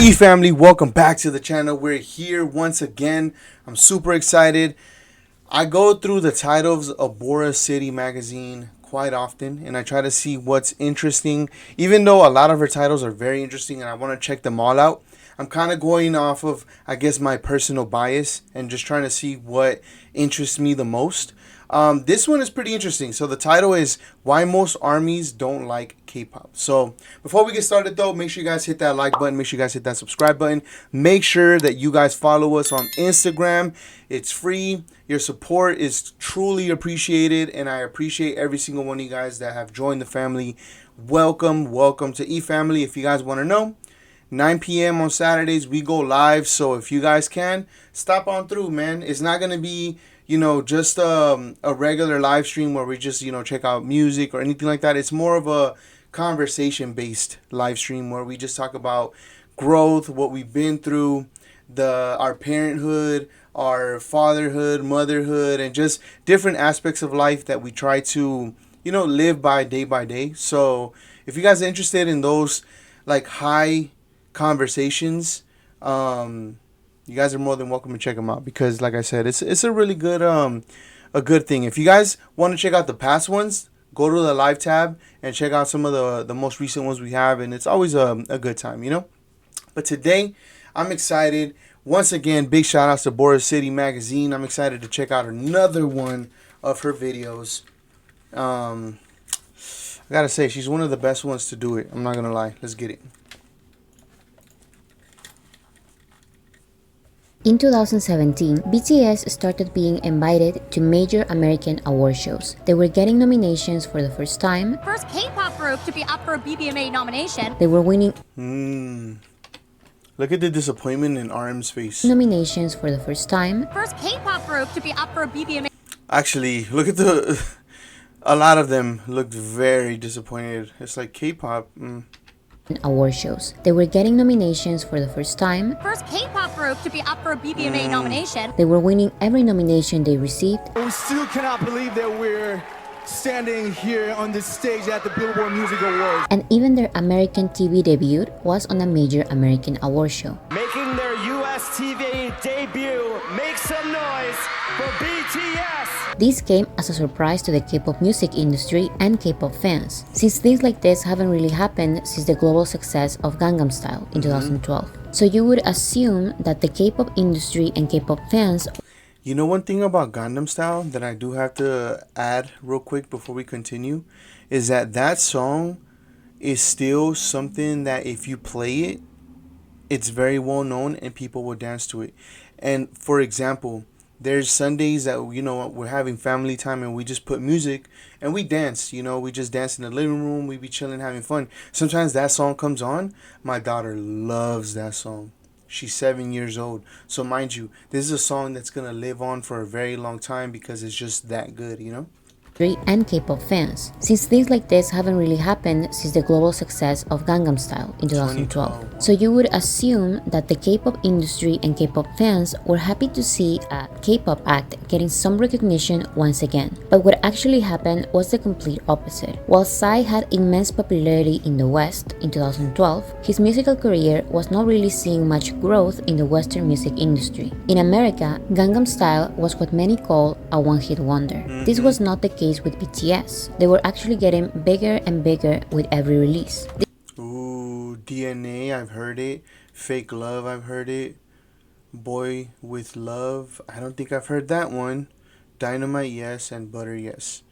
Family, welcome back to the channel. We're here once again. I'm super excited. I go through the titles of Boracity magazine quite often and I try to see what's interesting. Even though a lot of her titles are very interesting and I want to check them all out, I'm kind of going off of, I guess, my personal bias and just trying to see what interests me the most. This one is pretty interesting. So the title is Why Most Armies Don't Like K-Pop. So before we get started though, make sure you guys hit that like button. Make sure you guys hit that subscribe button. Make sure that you guys follow us on Instagram. It's free. Your support is truly appreciated. And I appreciate every single one of you guys that have joined the family. Welcome to Family. If you guys want to know, 9 p.m. on Saturdays, we go live. So if you guys can, stop on through, man. It's not going to be, just a regular live stream where we just, check out music or anything like that. It's more of a conversation-based live stream where we just talk about growth, what we've been through, our parenthood, our fatherhood, motherhood, and just different aspects of life that we try to, live by day. So if you guys are interested in those, like, high conversations, you guys are more than welcome to check them out because, like I said, it's a really good a good thing. If you guys want to check out the past ones, go to the live tab and check out some of the most recent ones we have, and it's always a good time, But today, I'm excited. Once again, big shout outs to Boracity magazine. I'm excited to check out another one of her videos. I gotta say, she's one of the best ones to do it. I'm not gonna lie. Let's get it. In 2017, BTS started being invited to major American award shows. They were getting nominations for the first time. First K-pop group to be up for a BBMA nomination. They were winning Look at the disappointment in RM's face. nominations for the first time. First K-pop group to be up for a BBMA. Actually, look at a lot of them looked very disappointed. It's like K-pop. Award shows. They were getting nominations for the first time. First K-pop group to be up for a BBMA nomination. They were winning every nomination they received. We still cannot believe that we're standing here on this stage at the Billboard Music Awards. And even their American TV debut was on a major American award show. Making their US TV debut, make some noise for BTS! This came as a surprise to the K-pop music industry and K-pop fans, since things like this haven't really happened since the global success of Gangnam Style in 2012. So you would assume that the K-pop industry and K-pop fans... One thing about Gangnam Style that I do have to add real quick before we continue is that song is still something that if you play it, it's very well known and people will dance to it. And for example, there's Sundays that, we're having family time and we just put music and we dance, we just dance in the living room. We be chilling, having fun. Sometimes that song comes on. My daughter loves that song. She's 7 years old. So mind you, this is a song that's going to live on for a very long time because it's just that good, and K-pop fans, since things like this haven't really happened since the global success of Gangnam Style in 2012. So you would assume that the K-pop industry and K-pop fans were happy to see a K-pop act getting some recognition once again. But what actually happened was the complete opposite. While Psy had immense popularity in the West in 2012, his musical career was not really seeing much growth in the Western music industry. In America, Gangnam Style was what many call a one-hit wonder. This was not the case with BTS. They were actually getting bigger and bigger with every release. Ooh, DNA, I've heard it. Fake Love, I've heard it. Boy with Love, I don't think I've heard that one. Dynamite, yes, and Butter, yes.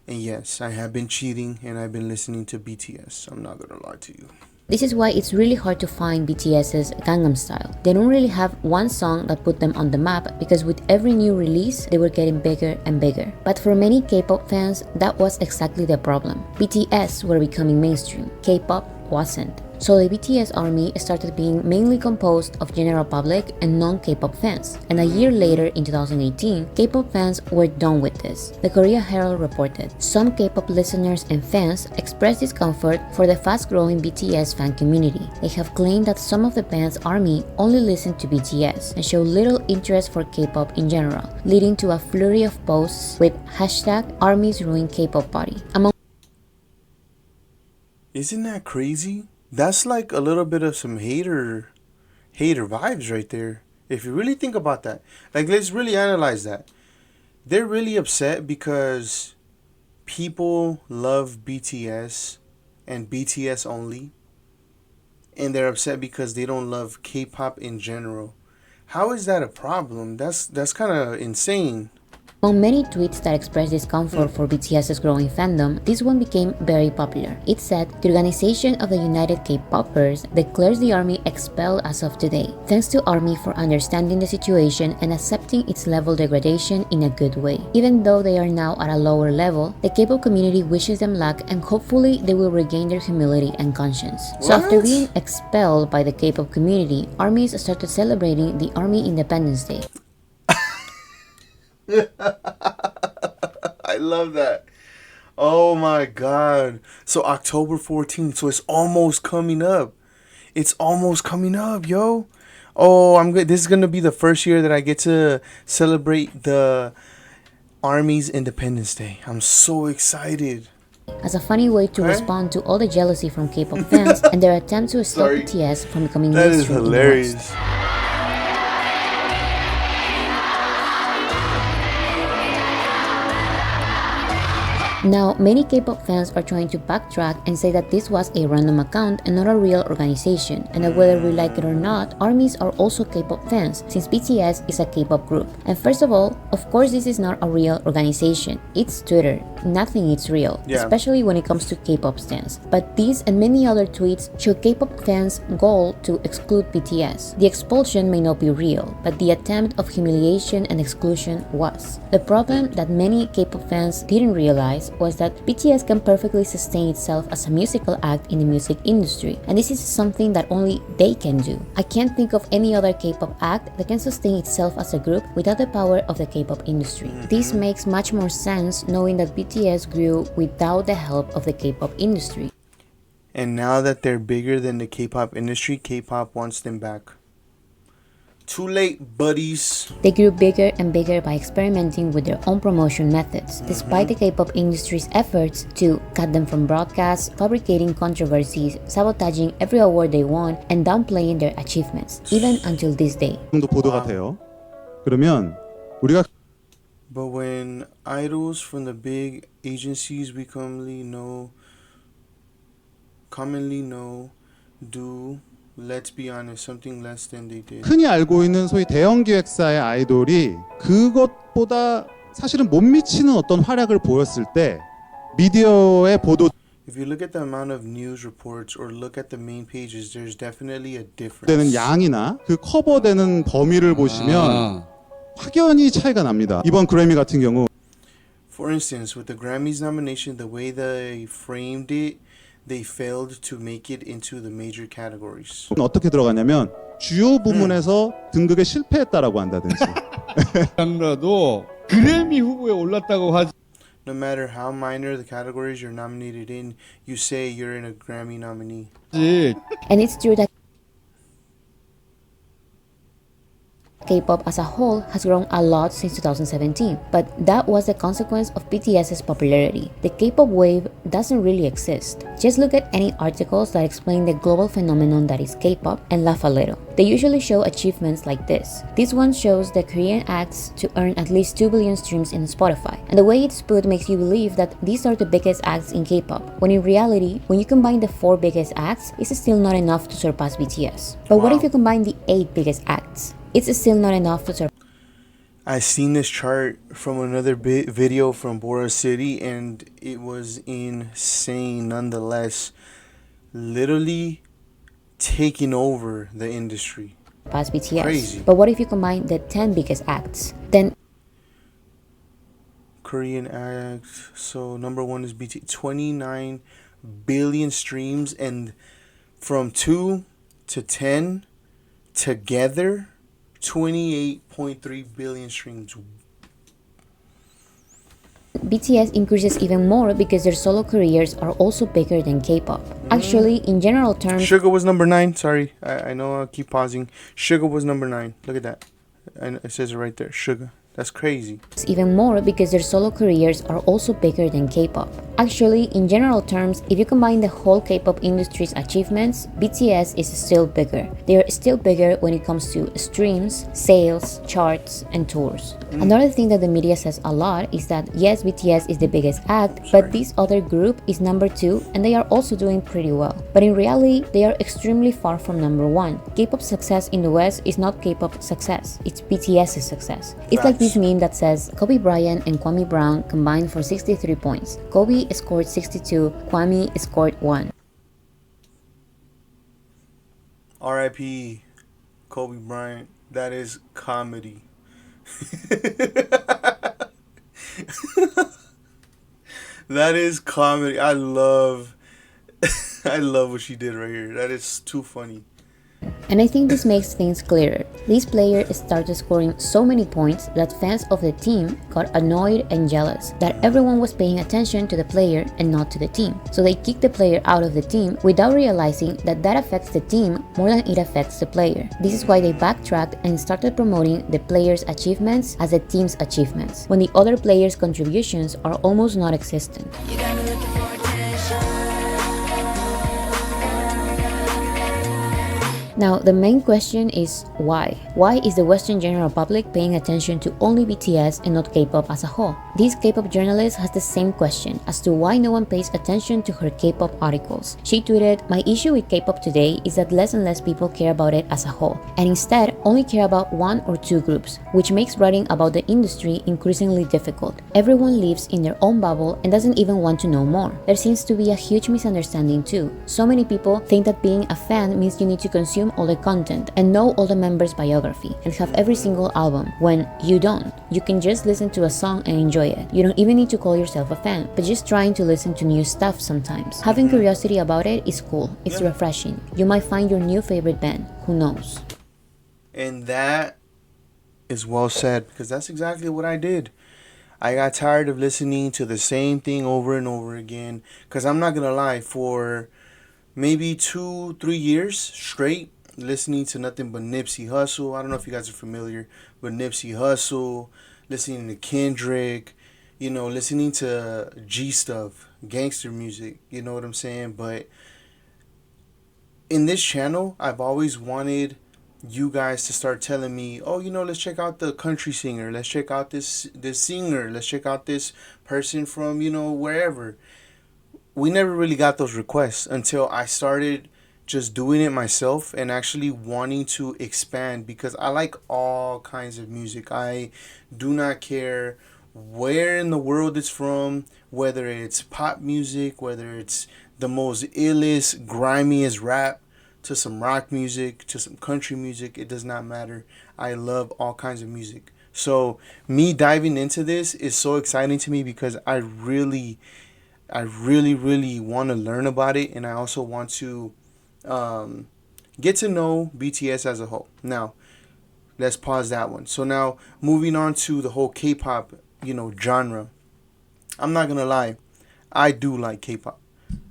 And yes, I have been cheating and I've been listening to BTS. I'm not gonna lie to you. This is why it's really hard to find BTS's Gangnam Style. They don't really have one song that put them on the map because with every new release, they were getting bigger and bigger. But for many K-pop fans, that was exactly the problem. BTS were becoming mainstream. K-pop wasn't. So the BTS army started being mainly composed of general public and non-K-pop fans. And a year later, in 2018, K-pop fans were done with this. The Korea Herald reported, some K-pop listeners and fans expressed discomfort for the fast-growing BTS fan community. They have claimed that some of the band's army only listen to BTS and show little interest for K-pop in general, leading to a flurry of posts with hashtag Armies Ruin K-pop Party. Isn't that crazy? That's like a little bit of some hater hater vibes right there. If you really think about that, like, let's really analyze that. They're really upset because people love BTS and BTS only, and they're upset because they don't love K-pop in general. How is that a problem? That's kind of insane. Among many tweets that expressed discomfort for BTS's growing fandom, this one became very popular. It said, "The Organization of the United K-Popers declares the ARMY expelled as of today. Thanks to ARMY for understanding the situation and accepting its level degradation in a good way. Even though they are now at a lower level, the K-pop community wishes them luck and hopefully they will regain their humility and conscience." So after being expelled by the K-pop community, ARMYs started celebrating the ARMY Independence Day. I love that. Oh my god. So October 14th. So it's almost coming up. It's almost coming up, yo. Oh, I'm good. This is going to be the first year that I get to celebrate the Army's Independence Day. I'm so excited. As a funny way to respond to all the jealousy from K-pop fans and their attempt to stop BTS from becoming That is mainstream in the hilarious. West. Now, many K-pop fans are trying to backtrack and say that this was a random account and not a real organization, and that whether we like it or not, ARMYs are also K-pop fans, since BTS is a K-pop group. And first of all, of course this is not a real organization. It's Twitter. Nothing is real, especially when it comes to K-pop stans. But these and many other tweets show K-pop fans' goal to exclude BTS. The expulsion may not be real, but the attempt of humiliation and exclusion was. The problem that many K-pop fans didn't realize was that BTS can perfectly sustain itself as a musical act in the music industry, and this is something that only they can do. I can't think of any other K-pop act that can sustain itself as a group without the power of the K-pop industry. This makes much more sense knowing that BTS grew without the help of the K-pop industry. And now that they're bigger than the K-pop industry, K-pop wants them back. Too late, buddies. They grew bigger and bigger by experimenting with their own promotion methods, despite the K-pop industry's efforts to cut them from broadcasts, fabricating controversies, sabotaging every award they won, and downplaying their achievements, even until this day. 정도 보도가 돼요. 그러면 우리가 But when idols from the big agencies we commonly know do, let's be honest, something less than they did. 흔히 알고 있는 소위 대형 기획사의 아이돌이 그것보다 사실은 못 미치는 어떤 활약을 보였을 때 미디어의 보도 If you look at the amount of news reports or look at the main pages, there's definitely a difference. 되는 양이나 그 커버되는 범위를 보시면 확연히 차이가 납니다. 이번 그래미 같은 경우 For instance, with the Grammys nomination, the way they framed it, they failed to make it into the major categories. 어떻게 들어가냐면 주요 부문에서 등극에 실패했다라고 한다든지 장르라도 그래미 후보에 올랐다고 하지. No matter how minor the categories you're nominated in, you say you're in a Grammy nominee. And it's true that K-pop as a whole has grown a lot since 2017, but that was the consequence of BTS's popularity. The K-pop wave doesn't really exist. Just look at any articles that explain the global phenomenon that is K-pop and laugh a little. They usually show achievements like this. This one shows the Korean acts to earn at least 2 billion streams in Spotify, and the way it's put makes you believe that these are the biggest acts in K-pop, when in reality, when you combine the 4 biggest acts, it's still not enough to surpass BTS. But what if you combine the 8 biggest acts? It's still not enough to surpass. I seen this chart from another video from Boracity, and it was insane nonetheless. Literally taking over the industry. Past BTS. Crazy. But what if you combine the 10 biggest acts? Then Korean acts. So number 1 is BT. 29 billion streams, and from 2 to 10 together, 28.3 billion streams. BTS increases even more because their solo careers are also bigger than K-pop. Actually, in general terms, Sugar was number 9. Sorry, I know I'll keep pausing. Sugar was number 9. Look at that. And it says it right there. Sugar. That's crazy. even more because their solo careers are also bigger than K-pop. Actually, in general terms, if you combine the whole K-pop industry's achievements, BTS is still bigger. They are still bigger when it comes to streams, sales, charts, and tours. Another thing that the media says a lot is that yes, BTS is the biggest act, but this other group is number 2 and they are also doing pretty well. But in reality, they are extremely far from number 1. K-pop success in the West is not K-pop success, it's BTS's success. It's like this meme that says Kobe Bryant and Kwame Brown combined for 63 points. Kobe scored 62, Kwame scored 1. R.I.P. Kobe Bryant. That is comedy. That is comedy. I love what she did right here. That is too funny. And I think this makes things clearer. This player started scoring so many points that fans of the team got annoyed and jealous that everyone was paying attention to the player and not to the team. So they kicked the player out of the team without realizing that that affects the team more than it affects the player. This is why they backtracked and started promoting the player's achievements as the team's achievements, when the other players' contributions are almost non-existent. Now, the main question is why? Why is the Western general public paying attention to only BTS and not K-pop as a whole? This K-pop journalist has the same question as to why no one pays attention to her K-pop articles. She tweeted, "My issue with K-pop today is that less and less people care about it as a whole, and instead only care about 1 or 2 groups, which makes writing about the industry increasingly difficult. Everyone lives in their own bubble and doesn't even want to know more. There seems to be a huge misunderstanding too. So many people think that being a fan means you need to consume all the content and know all the members' biography and have every single album, when you don't. You can just listen to a song and enjoy it. You don't even need to call yourself a fan, but just trying to listen to new stuff sometimes. Having curiosity about it is cool. It's refreshing. You might find your new favorite band. Who knows?" And that is well said, because that's exactly what I did. I got tired of listening to the same thing over and over again, because I'm not going to lie, for maybe 2-3 years straight, listening to nothing but Nipsey Hussle. I don't know if you guys are familiar with Nipsey Hussle, listening to Kendrick, listening to G stuff, gangster music, you know what I'm saying? But in this channel, I've always wanted you guys to start telling me, oh, let's check out the country singer, let's check out this singer, let's check out this person from, wherever. We never really got those requests until I started just doing it myself and actually wanting to expand, because I like all kinds of music. I do not care where in the world it's from, whether it's pop music, whether it's the most illest, grimiest rap, to some rock music, to some country music. It does not matter. I love all kinds of music. So me diving into this is so exciting to me, because I really want to learn about it, and I also want to get to know BTS as a whole. Now, let's pause that one. So now, moving on to the whole K-pop, genre. I'm not gonna lie, I do like K-pop,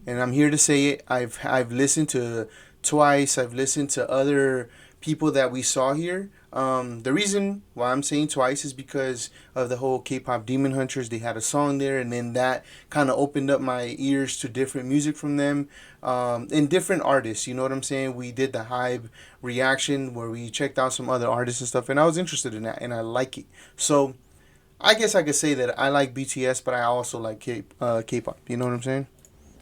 and I'm here to say it. I've listened to Twice. I've listened to other people that we saw here. The reason why I'm saying Twice is because of the whole K-pop Demon Hunters. They had a song there, and then that kind of opened up my ears to different music from them, and different artists. You know what I'm saying? We did the Hype reaction where we checked out some other artists and stuff, and I was interested in that, and I like it. So I guess I could say that I like BTS, but I also like K-pop. You know what I'm saying?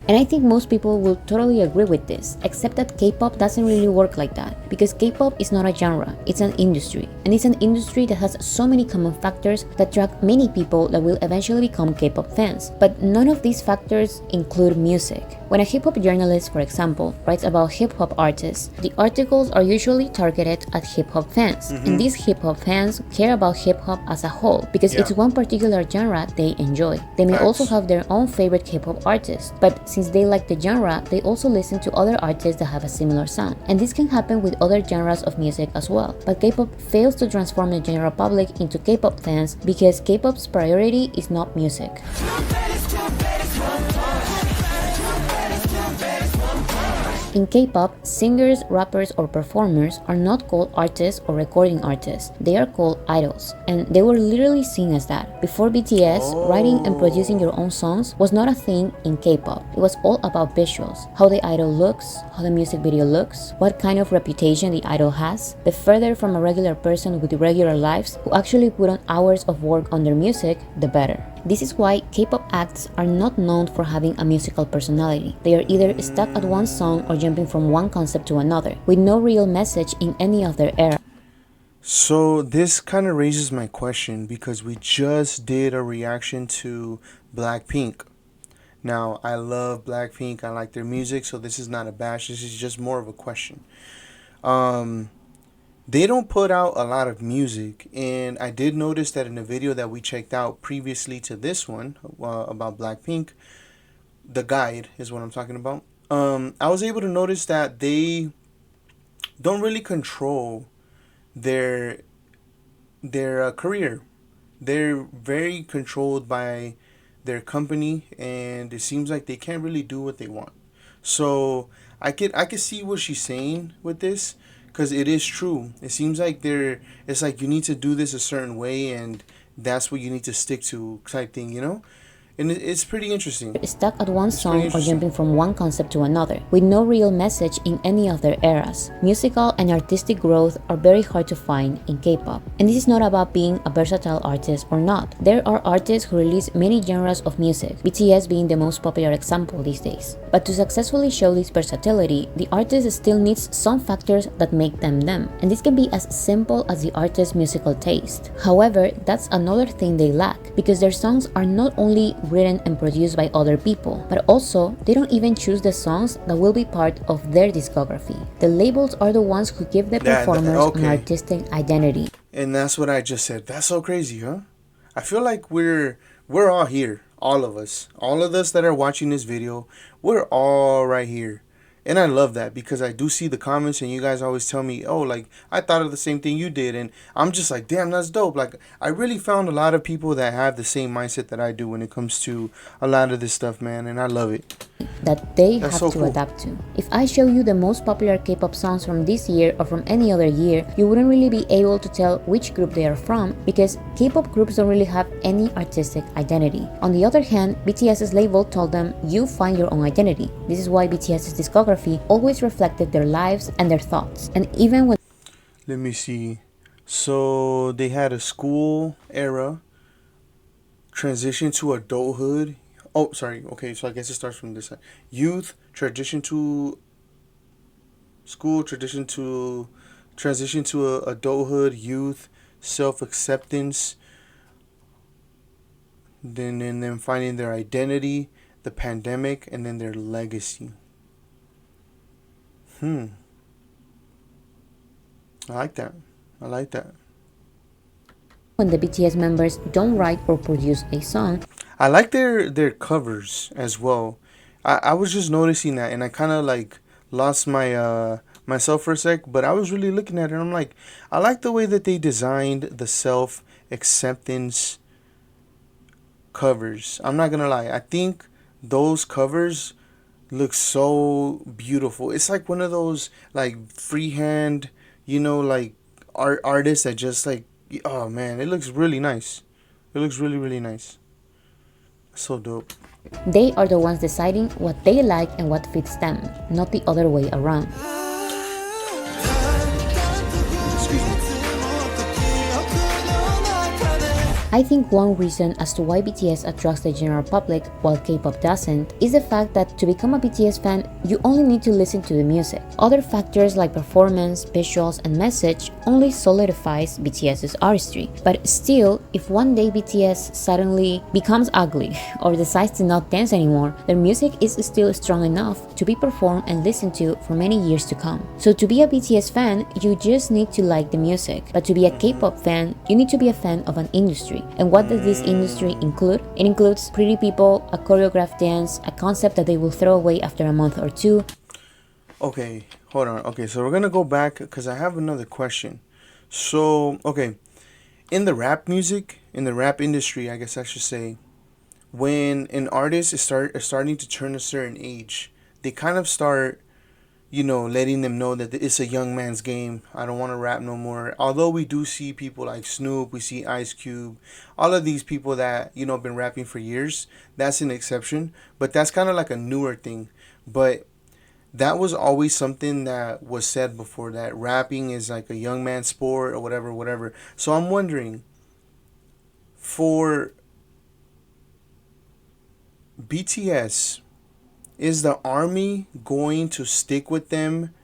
And I think most people will totally agree with this, except that K-pop doesn't really work like that, because K-pop is not a genre, it's an industry. And it's an industry that has so many common factors that attract many people that will eventually become K-pop fans. But none of these factors include music. When a hip-hop journalist, for example, writes about hip-hop artists, the articles are usually targeted at hip-hop fans. And these hip-hop fans care about hip-hop as a whole, because it's one particular genre they enjoy. They may also have their own favorite K-pop artist, but since they like the genre, they also listen to other artists that have a similar sound. And this can happen with other genres of music as well. But K-pop fails to transform the general public into K-pop fans because K-pop's priority is not music. In K-pop, singers, rappers, or performers are not called artists or recording artists. They are called idols, and they were literally seen as that. Before BTS, writing and producing your own songs was not a thing in K-pop. It was all about visuals, how the idol looks, how the music video looks, what kind of reputation the idol has. The further from a regular person with regular lives who actually put on hours of work on their music, the better. This is why K-pop acts are not known for having a musical personality. They are either stuck at one song or jumping from one concept to another, with no real message in any of their era. So this kind of raises my question because we just did a reaction to Blackpink. Now, I love Blackpink. I like their music, so this is not a bash. This is just more of a question. They don't put out a lot of music, and I did notice that in the video that we checked out previously to this one about Blackpink, the guide is what I'm talking about. I was able to notice that they don't really control their career. They're very controlled by their company, and it seems like they can't really do what they want. So I could see what she's saying with this, because it is true. It seems like it's like you need to do this a certain way, and that's what you need to stick to, type thing, you know? And it's pretty interesting. Stuck at one It's pretty song or interesting. jumping from one concept to another, with no real message in any of their eras. Musical and artistic growth are very hard to find in K-pop. And this is not about being a versatile artist or not. There are artists who release many genres of music, BTS being the most popular example these days. But to successfully show this versatility, the artist still needs some factors that make them them. And this can be as simple as the artist's musical taste. However, that's another thing they lack, because their songs are not only written and produced by other people, but also they don't even choose the songs that will be part of their discography. The labels are the ones who give the performers an artistic identity. And that's what I just said. That's so crazy, huh? I feel like we're all here, all of us that are watching this video. We're all right here. And I love that, because I do see the comments and you guys always tell me, oh, like, I thought of the same thing you did. And I'm just like, damn, that's dope. Like, I really found a lot of people that have the same mindset that I do when it comes to a lot of this stuff, man. And I love it. That they That's have so to cool. adapt to. If I show you the most popular K-pop songs from this year or from any other year, you wouldn't really be able to tell which group they are from, because K-pop groups don't really have any artistic identity. On the other hand, BTS's label told them, you find your own identity. This is why BTS's discography always reflected their lives and their thoughts. And even when Let me see. So they had a school era, transition to adulthood. Oh, sorry. Okay, so I guess it starts from this side. Youth, transition to school, transition to adulthood, youth, self-acceptance, then finding their identity, the pandemic, and then their legacy. I like that. I like that. when the BTS members don't write or produce a song, I like their covers as well. I was just noticing that, and I kind of like lost my myself for a sec, but I was really looking at it, and I'm like, I like the way that they designed the self acceptance covers. I'm not gonna lie. I think those covers look so beautiful. It's like one of those like freehand, like artists that just like, oh man, it looks really nice. It looks really, really nice. So dope. they are the ones deciding what they like and what fits them, not the other way around. Excuse me. I think one reason as to why BTS attracts the general public while K-pop doesn't is the fact that to become a BTS fan, you only need to listen to the music. Other factors like performance, visuals, and message only solidifies BTS's artistry. But still, if one day BTS suddenly becomes ugly or decides to not dance anymore, their music is still strong enough to be performed and listened to for many years to come. So to be a BTS fan, you just need to like the music. But to be a K-pop fan, you need to be a fan of an industry. And what does this industry include? It includes pretty people, a choreographed dance, a concept that they will throw away after a month or two. Okay, hold on. Okay, so we're gonna go back because I have another question. So, okay, in the rap music, in the rap industry, I guess I should say, when an artist is starting to turn a certain age, they kind of start, letting them know that it's a young man's game. I don't want to rap no more. Although we do see people like Snoop, we see Ice Cube, all of these people that, been rapping for years. That's an exception. But that's kind of like a newer thing. But that was always something that was said before, that rapping is like a young man's sport or whatever, whatever. So I'm wondering, for BTS, is the army going to stick with them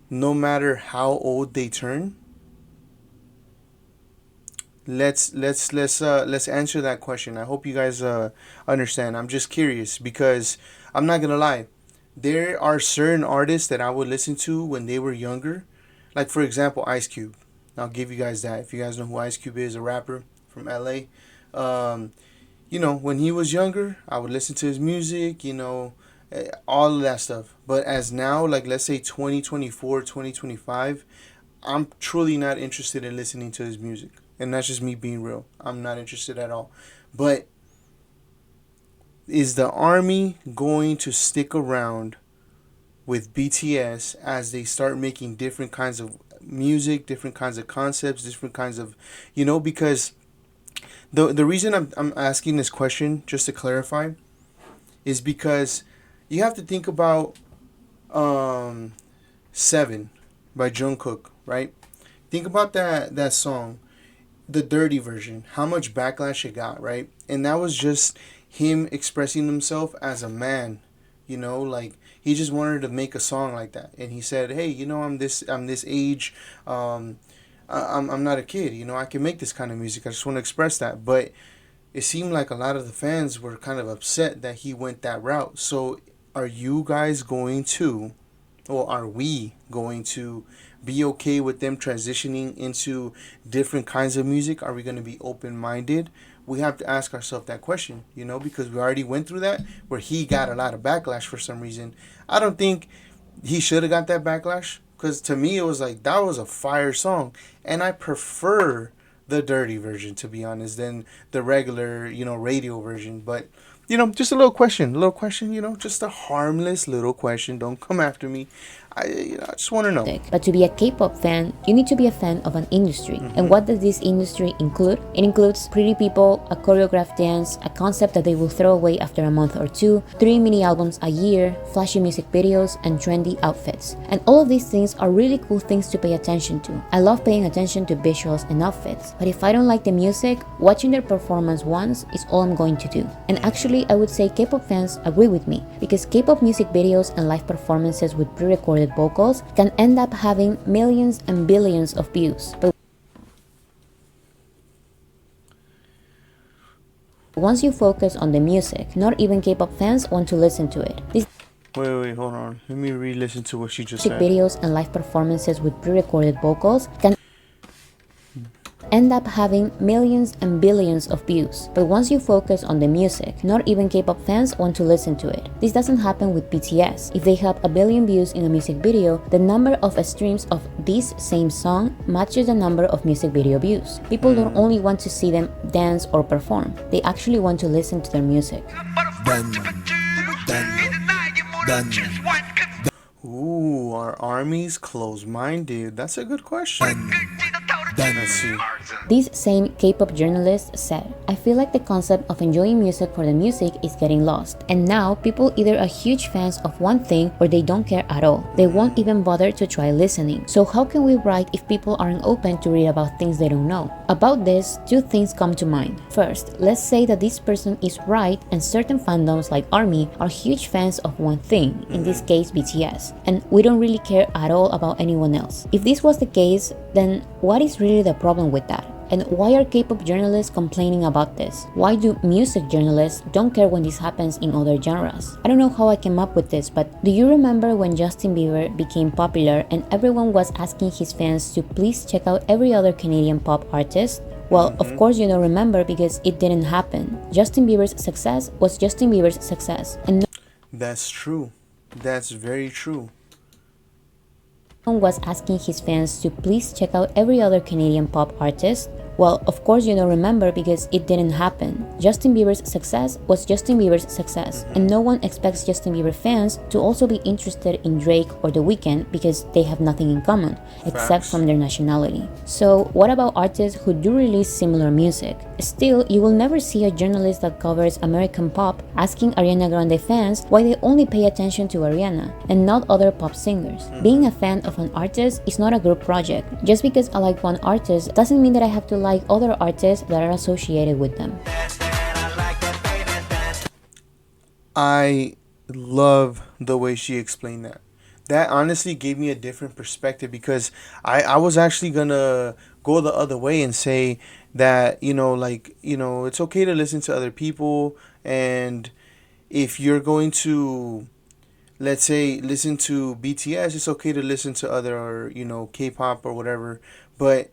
no matter how old they turn? Let's answer that question. I hope you guys understand. I'm just curious because I'm not gonna lie. There are certain artists that I would listen to when they were younger, like for example Ice Cube. I'll give you guys that. If you guys know who Ice Cube is, a rapper from LA. When he was younger, I would listen to his music, all of that stuff. But as now, like let's say 2024, 2025, I'm truly not interested in listening to his music. And that's just me being real. I'm not interested at all. But is the army going to stick around with BTS as they start making different kinds of music, different kinds of concepts, different kinds of, because the reason I'm asking this question, just to clarify, is because you have to think about Seven by Jungkook, right? Think about that song, the dirty version, how much backlash it got, right? And that was just him expressing himself as a man, like he just wanted to make a song like that. And he said, hey, I'm this age, I'm not a kid, I can make this kind of music. I just want to express that. But it seemed like a lot of the fans were kind of upset that he went that route. So are you guys going to, or are we going to be okay with them transitioning into different kinds of music? Are we going to be open-minded? We have to ask ourselves that question, because we already went through that where he got a lot of backlash for some reason. I don't think he should have got that backlash, because to me it was like, that was a fire song. And I prefer the dirty version, to be honest, than the regular, radio version. But, just a little question, just a harmless little question. Don't come after me. I just want to know. But to be a K-pop fan, you need to be a fan of an industry. And what does this industry include? It includes pretty people, a choreographed dance, a concept that they will throw away after a month or two, 3 mini albums a year, flashy music videos, and trendy outfits. And all of these things are really cool things to pay attention to. I love paying attention to visuals and outfits, but if I don't like the music, watching their performance once is all I'm going to do. And actually, I would say K-pop fans agree with me, because K-pop music videos and live performances with pre-recorded vocals can end up having millions and billions of views. But once you focus on the music, not even K-pop fans want to listen to it. These Wait, hold on. Let me re-listen to what she just said. videos and live performances with pre-recorded vocals can end up having millions and billions of views. But once you focus on the music, not even K-pop fans want to listen to it. This doesn't happen with BTS. If they have a billion views in a music video, the number of streams of this same song matches the number of music video views. People don't only want to see them dance or perform, they actually want to listen to their music. Ooh, are armies closed-minded? That's a good question. Let's see. This same K-pop journalist said, I feel like the concept of enjoying music for the music is getting lost. And now people either are huge fans of one thing or they don't care at all. They won't even bother to try listening. So how can we write if people aren't open to read about things they don't know? About this, 2 things come to mind. First, let's say that this person is right and certain fandoms like ARMY are huge fans of one thing, in this case BTS, and we don't really care at all about anyone else. If this was the case, then what is really the problem with that? And why are K-pop journalists complaining about this? Why do music journalists don't care when this happens in other genres? I don't know how I came up with this, but do you remember when Justin Bieber became popular and everyone was asking his fans to please check out every other Canadian pop artist? Well, of course you don't remember because it didn't happen. Justin Bieber's success was Justin Bieber's success, and That's true. That's very true. was asking his fans to please check out every other Canadian pop artist. Well, of course you don't remember because it didn't happen. Justin Bieber's success was Justin Bieber's success, and no one expects Justin Bieber fans to also be interested in Drake or The Weeknd because they have nothing in common, except Facts. from their nationality. So what about artists who do release similar music? Still, you will never see a journalist that covers American pop asking Ariana Grande fans why they only pay attention to Ariana and not other pop singers. Being a fan of an artist is not a group project. Just because I like one artist doesn't mean that I have to like other artists that are associated with them. I love the way she explained that. That honestly gave me a different perspective because I was actually gonna go the other way and say that, it's okay to listen to other people, and if you're going to, let's say, listen to BTS, it's okay to listen to other, K-pop or whatever. But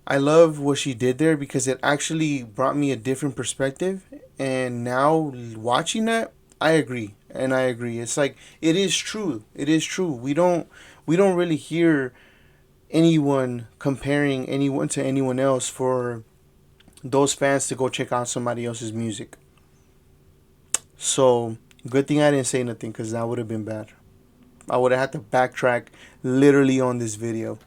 I love what she did there because it actually brought me a different perspective. And now watching that, I agree. And I agree. It's like it is true. It is true. We don't really hear anyone comparing anyone to anyone else for those fans to go check out somebody else's music. So, good thing I didn't say nothing because that would have been bad. I would have had to backtrack literally on this video.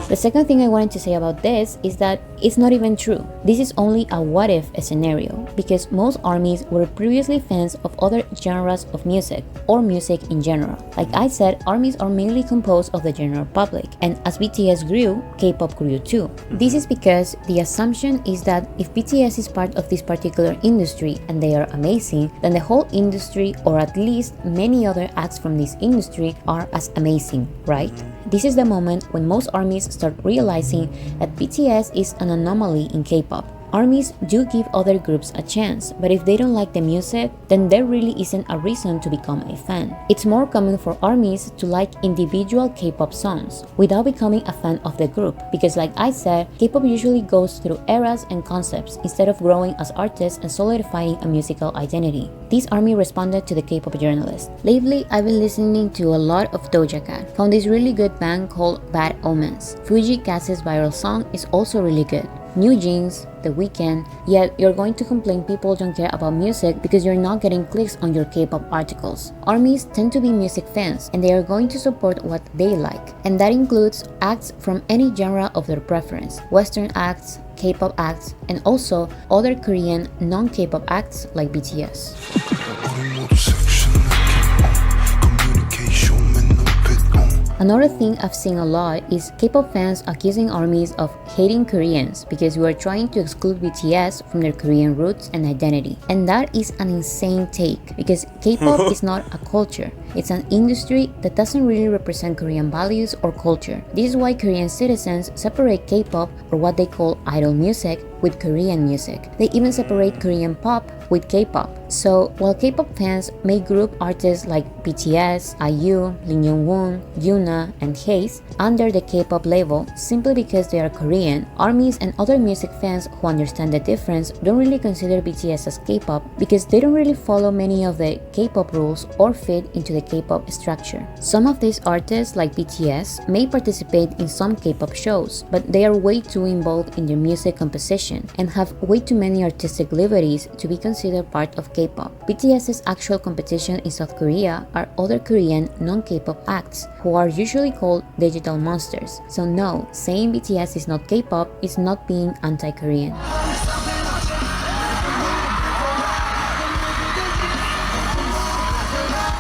The second thing I wanted to say about this is that it's not even true. This is only a what if scenario because most armies were previously fans of other genres of music or music in general. Like I said, armies are mainly composed of the general public, and as BTS grew, K-pop grew too. This is because the assumption is that if BTS is part of this particular industry and they are amazing, then the whole industry, or at least many other acts from this industry, are as amazing, right? This is the moment when most armies start realizing that BTS is an anomaly in K-pop. Armies do give other groups a chance, but if they don't like the music, then there really isn't a reason to become a fan. It's more common for armies to like individual K-pop songs without becoming a fan of the group, because like I said, K-pop usually goes through eras and concepts instead of growing as artists and solidifying a musical identity. This army responded to the K-pop journalist. Lately, I've been listening to a lot of Doja Cat. Found this really good band called Bad Omens. Fuji Cass's viral song is also really good. New Jeans, The Weeknd, yet you're going to complain people don't care about music because you're not getting clicks on your K-pop articles. Armies tend to be music fans and they are going to support what they like, and that includes acts from any genre of their preference, Western acts, K-pop acts, and also other Korean non-K-pop acts like BTS. Another thing I've seen a lot is K-pop fans accusing armies of hating Koreans because we are trying to exclude BTS from their Korean roots and identity. And that is an insane take because K-pop is not a culture. It's an industry that doesn't really represent Korean values or culture. This is why Korean citizens separate K-pop, or what they call idol music, with Korean music. They even separate Korean pop with K-pop. So while K-pop fans may group artists like BTS, IU, Lee Young-woon, Yuna, and Haze under the K-pop label simply because they are Korean, armies and other music fans who understand the difference don't really consider BTS as K-pop because they don't really follow many of the K-pop rules or fit into the K-pop structure. Some of these artists, like BTS, may participate in some K-pop shows, but they are way too involved in their music composition and have way too many artistic liberties to be considered part of K-pop. BTS's actual competition in South Korea are other Korean non-K-pop acts who are usually called digital monsters. So no, saying BTS is not K-pop is not being anti-Korean.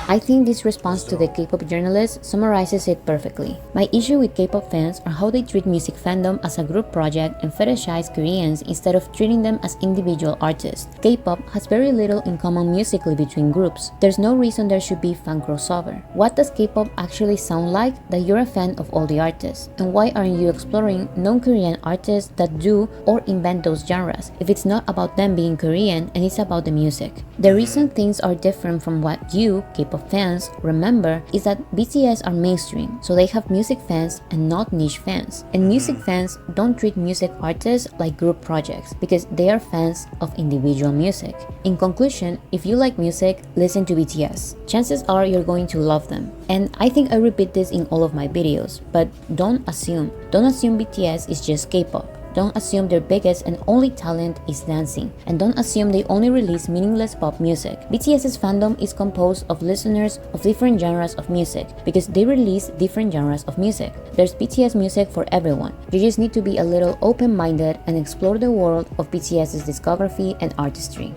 I think this response to the K-pop journalist summarizes it perfectly. My issue with K-pop fans are how they treat music fandom as a group project and fetishize Koreans instead of treating them as individual artists. K-pop has very little in common musically between groups. There's no reason there should be fan crossover. What does K-pop actually sound like that you're a fan of all the artists? And why aren't you exploring non-Korean artists that do or invent those genres if it's not about them being Korean and it's about the music? The reason things are different from what you, K-pop K-pop fans remember is that BTS are mainstream, so they have music fans and not niche fans. And music fans don't treat music artists like group projects because they are fans of individual music. In conclusion, if you like music, listen to BTS. Chances are you're going to love them. And I think I repeat this in all of my videos, but don't assume. Don't assume BTS is just K-pop. Don't assume their biggest and only talent is dancing. And don't assume they only release meaningless pop music. BTS's fandom is composed of listeners of different genres of music because they release different genres of music. There's BTS music for everyone. You just need to be a little open-minded and explore the world of BTS's discography and artistry.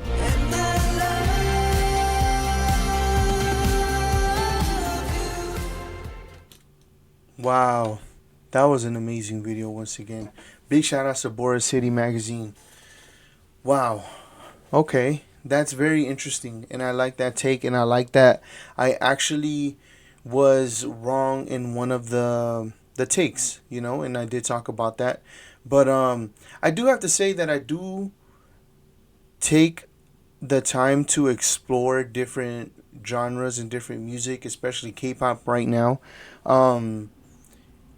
Wow, that was an amazing video once again. Big shout out to Boracity magazine. Wow. Okay, that's very interesting, and I like that take, and I like that I actually was wrong in one of the takes, you know, and I did talk about that. But I do have to say that I do take the time to explore different genres and different music, especially K-pop right now.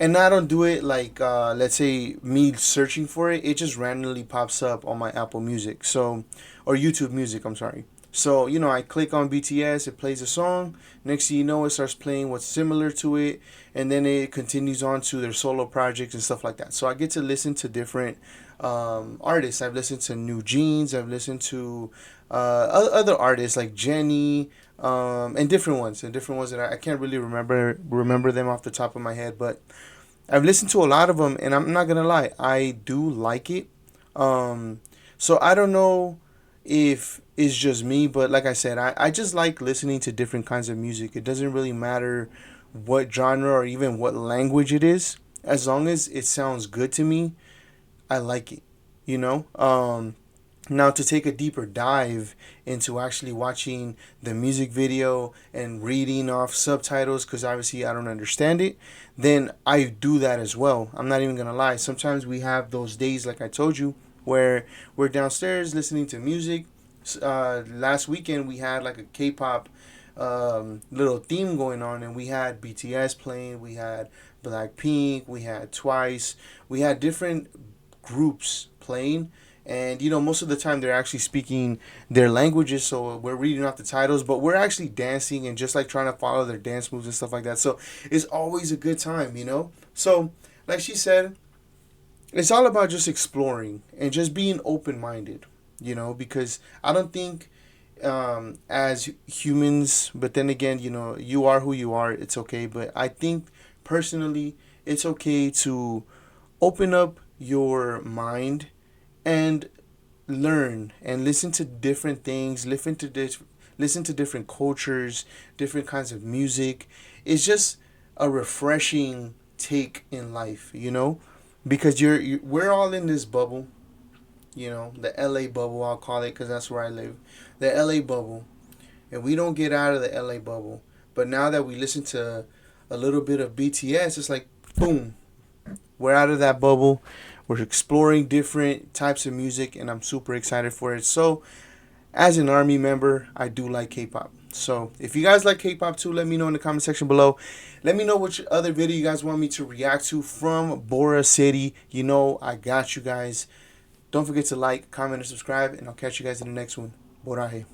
And I don't do it like, let's say, me searching for it. It just randomly pops up on my Apple Music, so, or YouTube Music, I'm sorry. So, you know, I click on BTS, it plays a song. Next thing you know, it starts playing what's similar to it, and then it continues on to their solo projects and stuff like that. So I get to listen to different artists. I've listened to New Jeans. I've listened to other artists like Jenny, and different ones that I can't really remember them off the top of my head, but I've listened to a lot of them, and I'm not gonna lie, I do like it. So I don't know if it's just me, but like I said, I just like listening to different kinds of music. It doesn't really matter what genre or even what language it is, as long as it sounds good to me. I like it, you know. Now, to take a deeper dive into actually watching the music video and reading off subtitles, because obviously I don't understand it, then I do that as well. I'm not even going to lie. Sometimes we have those days, like I told you, where we're downstairs listening to music. Last weekend, we had like a K-pop little theme going on, and we had BTS playing, we had Blackpink, we had Twice, we had different groups playing. And, you know, most of the time they're actually speaking their languages, so we're reading off the titles, but we're actually dancing and just like trying to follow their dance moves and stuff like that. So it's always a good time, you know? So, like she said, it's all about just exploring and just being open-minded, you know, because I don't think as humans, but then again, you know, you are who you are, it's okay. But I think personally, it's okay to open up your mind and learn and listen to different things, listen to different cultures, different kinds of music. It's just a refreshing take in life, you know, because we're all in this bubble, you know, the LA bubble, I'll call it, because that's where I live, the LA bubble, and we don't get out of the LA bubble. But now that we listen to a little bit of BTS, it's like boom, we're out of that bubble. We're exploring different types of music, and I'm super excited for it. So, as an ARMY member, I do like K-pop. So, if you guys like K-pop too, let me know in the comment section below. Let me know which other video you guys want me to react to from Boracity. You know, I got you guys. Don't forget to like, comment, and subscribe, and I'll catch you guys in the next one. Boraje.